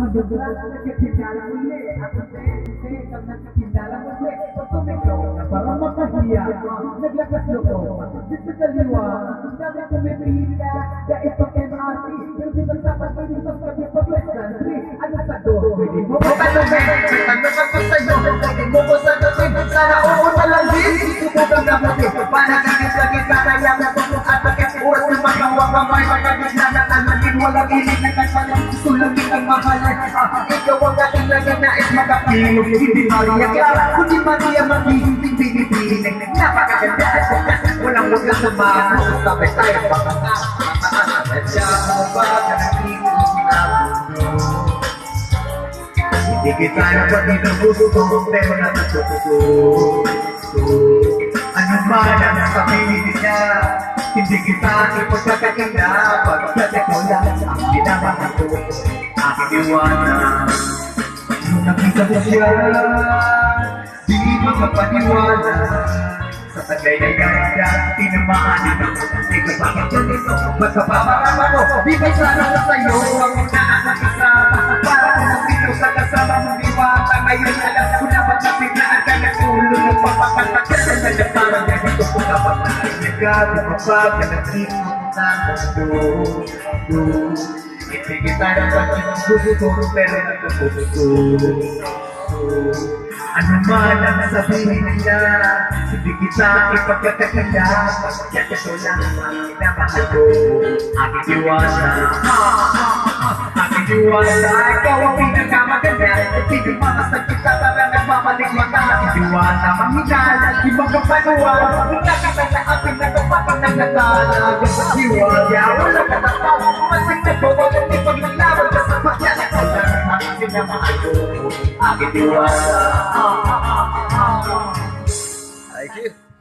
Hanggang sa nagkakilala muli. Ako sa'yo, pag nagkakilala muli. Pag tumikaw na parang makahiya, naglakas loko. Dito sa kaliwa, dami kumipila. Dahil pag MRT, pero di ba dapat pinipas kami pag West Country? Ano sa do? Pwede mo ba tanongin? Tanong ako sa'yo, pwede mo ko sagutin. Sana oo na lang din, susubukan na pati. Panagigit-lagit ka kaya na kung at bakit oras na magawa ka may magagit na natananin. Walang ilig na kasalang sulungin ang mahalan. Ikaw ang ating lagyan nais makapilog. Hindi Maria Clara, kundi Maria magiging pinipiling. Napakaganda at bukas, walang wagas na maano. Sabay tayo pagkakaas, mataas. Sadya mo ba na nagiging na mundo? Hindi kita na pati ng gusto, pero natatuto. Ano man ang sabihin niya, hindi kita ipagkakaganda. Pagkakit mo lang ang binamahal ko, aking iwanan. Nung nakita ko siya, di makapaniwala. Sa taglay na ganda, tinamaanin ako. Ikaw bakit ganito? Ba't sa pamarama mo? Di ba sana ko sa'yo ang unaan ng isama? Para ko nang dito sa kasama mong diwata. Ngayon alam ko na ba't napiglaan ka ng ulo ng papapagpagkasa na na parang ganito kung kapag narinig ka. Kapag ka nag-ikot ng mundo. Hindi kita naman yung gusto, pero natututo. Ano man ang sabihin nila, hindi kita ipagkakaganda. Pagkat ito lang ang minamahal ko, aking iwasa. Aking iwasa, ikaw ang pinakamaganda. Pinimamasag kita para nagmamalik mata. Aking iwasa, manghinala, di magkapanuwala. Kung nakita na aking nagpapapanagkatala. Aking iwasa, wala ka na pa. Masig na ko, walang ipaglaban ka sa pagkat. Ikaw lang ang minamahal ko, aking iwasa. Thank you.